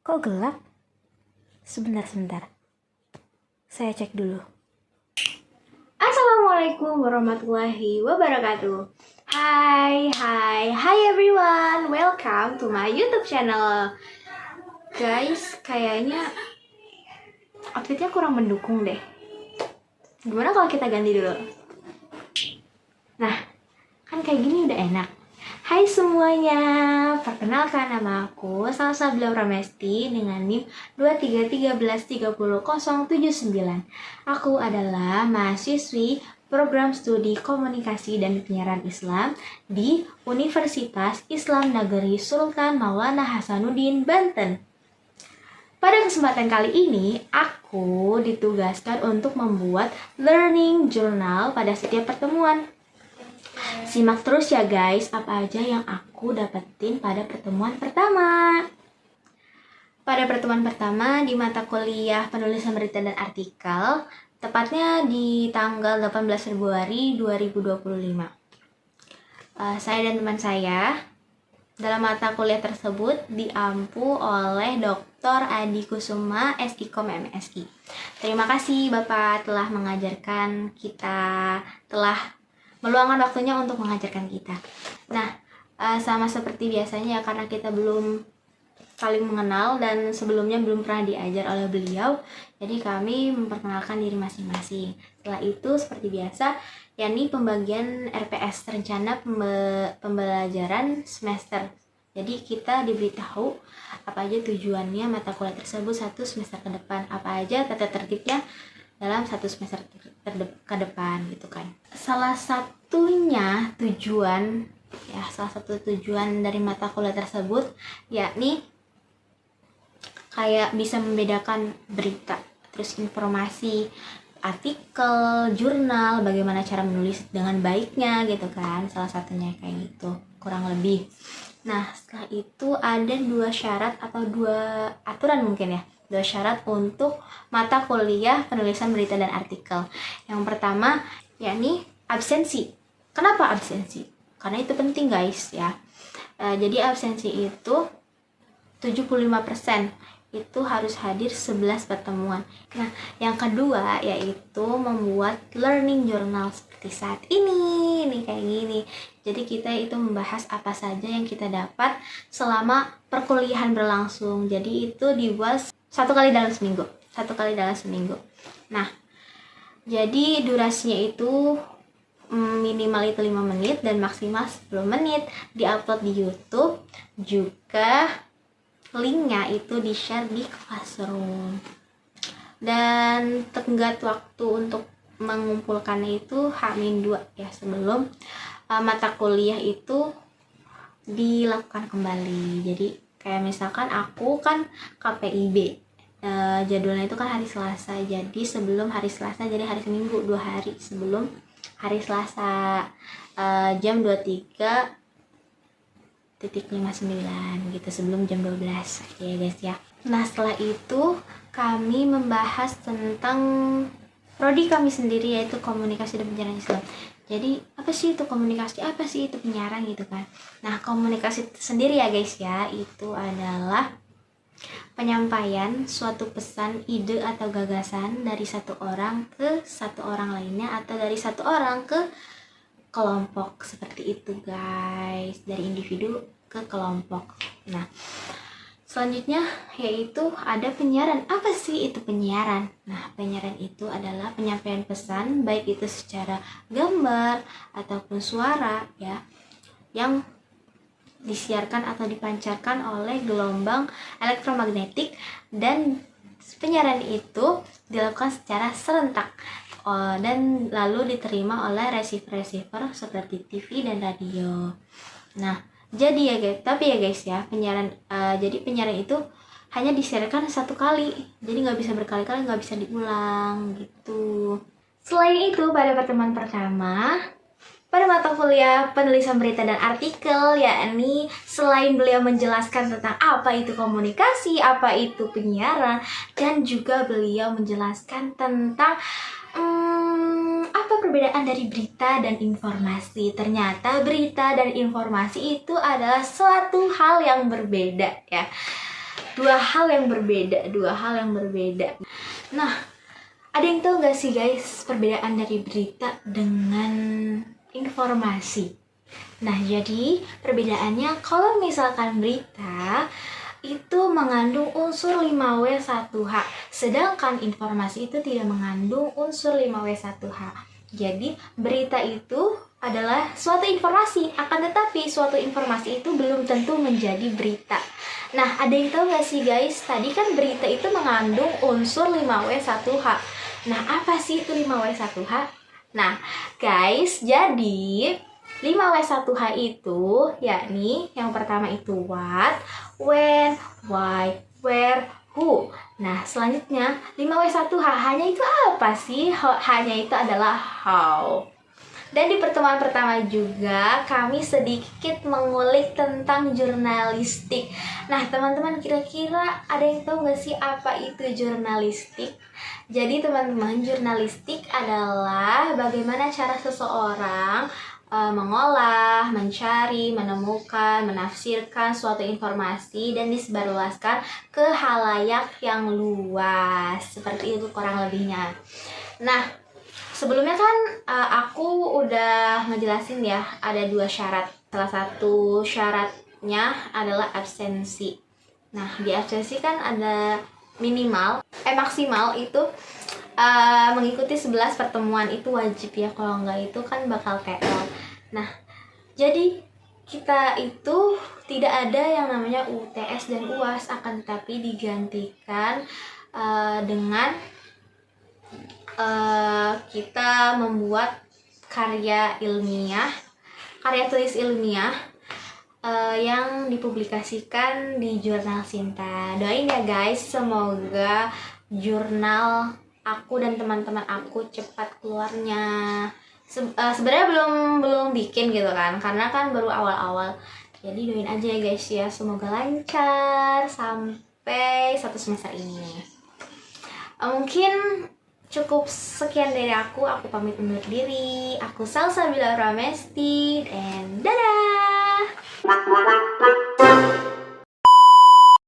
Kok gelap? Sebentar. Saya cek dulu. Assalamualaikum warahmatullahi wabarakatuh. Hai everyone. Welcome to my YouTube channel. Guys, kayaknya outfitnya kurang mendukung deh. Gimana kalau kita ganti dulu? Nah, kan kayak gini udah enak. Hai semuanya, perkenalkan nama aku Salsa Blau Ramesti dengan NIM 2313300079. Aku adalah mahasiswi program studi komunikasi dan penyiaran Islam di Universitas Islam Negeri Sultan Maulana Hasanuddin, Banten. Pada kesempatan kali ini, aku ditugaskan untuk membuat learning journal pada setiap pertemuan. Simak terus ya guys, apa aja yang aku dapetin pada pertemuan pertama. Pada pertemuan pertama di mata kuliah penulisan berita dan artikel, tepatnya di tanggal 18 Februari 2025. Saya dan teman saya dalam mata kuliah tersebut diampu oleh Dr. Adi Kusuma, SIKOM MSI. Terima kasih Bapak telah mengajarkan kita, telah meluangkan waktunya untuk mengajarkan kita. Nah, sama seperti biasanya ya, karena kita belum saling mengenal dan sebelumnya belum pernah diajar oleh beliau, jadi kami memperkenalkan diri masing-masing. Setelah itu seperti biasa, yakni pembagian RPS, rencana pembelajaran semester. Jadi kita diberitahu apa aja tujuannya mata kuliah tersebut satu semester ke depan, apa aja tata tertibnya dalam satu semester ke depan gitu kan. Salah satu tujuan dari mata kuliah tersebut yakni kayak bisa membedakan berita, terus informasi, artikel, jurnal, bagaimana cara menulis dengan baiknya gitu kan. Salah satunya kayak gitu, kurang lebih. Nah, setelah itu ada dua syarat atau dua aturan mungkin ya. Dua syarat untuk mata kuliah penulisan berita dan artikel. Yang pertama yakni absensi. Kenapa absensi? Karena itu penting guys ya. Jadi absensi itu 75%. Itu harus hadir 11 pertemuan. Nah, yang kedua yaitu membuat learning journal seperti saat ini nih, kayak gini. Jadi kita itu membahas apa saja yang kita dapat selama perkuliahan berlangsung. Jadi itu dibuat satu kali dalam seminggu. Nah, jadi durasinya itu minimal itu 5 menit dan maksimal 10 menit. Diupload di YouTube, juga linknya itu di-share di Classroom. Dan tenggat waktu untuk mengumpulkannya itu H-2 ya, sebelum mata kuliah itu dilakukan kembali. Jadi kayak misalkan aku kan KPIB, jadwalnya itu kan hari Selasa, jadi sebelum hari Selasa, jadi hari Minggu 2 hari sebelum hari Selasa, jam 23.59 gitu, sebelum jam 12 ya guys ya. Nah, setelah itu kami membahas tentang prodi kami sendiri, yaitu komunikasi dan penyiaran Islam. Jadi apa sih itu komunikasi, apa sih itu penyiaran gitu kan. Nah, komunikasi sendiri ya guys ya, itu adalah penyampaian suatu pesan, ide atau gagasan dari satu orang ke satu orang lainnya, atau dari satu orang ke kelompok, seperti itu guys, dari individu ke kelompok. Nah, selanjutnya yaitu ada penyiaran. Apa sih itu penyiaran? Nah, penyiaran itu adalah penyampaian pesan, baik itu secara gambar ataupun suara ya, yang disiarkan atau dipancarkan oleh gelombang elektromagnetik, dan penyiaran itu dilakukan secara serentak dan lalu diterima oleh receiver seperti TV dan radio. Nah, jadi ya guys, penyiaran jadi penyiaran itu hanya disiarkan satu kali, jadi nggak bisa berkali-kali, nggak bisa diulang gitu. Selain itu, pada pertemuan pertama pada mata kuliah penulisan berita dan artikel, yakni selain beliau menjelaskan tentang apa itu komunikasi, apa itu penyiaran, dan juga beliau menjelaskan tentang apa perbedaan dari berita dan informasi. Ternyata berita dan informasi itu adalah suatu hal yang berbeda ya. dua hal yang berbeda. Nah, ada yang tahu gak sih guys perbedaan dari berita dengan informasi? Nah, jadi perbedaannya kalau misalkan berita itu mengandung unsur 5W1H, sedangkan informasi itu tidak mengandung unsur 5W1H. Jadi berita itu adalah suatu informasi, akan tetapi suatu informasi itu belum tentu menjadi berita. Nah, ada yang tahu gak sih guys, tadi kan berita itu mengandung unsur 5W1H. Nah, apa sih itu 5W1H? Nah guys, jadi 5W1H itu yakni yang pertama itu what, when, why, where, who. Nah, selanjutnya 5W1H hanya itu apa sih? Hanya itu adalah how. Dan di pertemuan pertama juga kami sedikit mengulik tentang jurnalistik. Nah, teman-teman kira-kira ada yang tahu nggak sih apa itu jurnalistik? Jadi teman-teman, jurnalistik adalah bagaimana cara seseorang mengolah, mencari, menemukan, menafsirkan suatu informasi dan disebarluaskan ke halayak yang luas. Seperti itu kurang lebihnya. Nah, sebelumnya kan aku udah ngejelasin ya, ada 2 syarat. Salah satu syaratnya adalah absensi. Nah, di absensi kan ada maksimal itu mengikuti 11 pertemuan itu wajib ya, kalau enggak itu kan bakal KL. Nah, jadi kita itu tidak ada yang namanya UTS dan UAS, akan tetapi digantikan dengan kita membuat karya tulis ilmiah yang dipublikasikan di jurnal Sinta. Doain ya guys, semoga jurnal aku dan teman-teman aku cepat keluarnya. Sebenarnya belum bikin gitu kan, karena kan baru awal-awal. Jadi doain aja ya guys ya, semoga lancar sampai 1 semester ini. Mungkin cukup sekian dari aku pamit undur diri. Aku Salsabila Ramesti, dan dadah.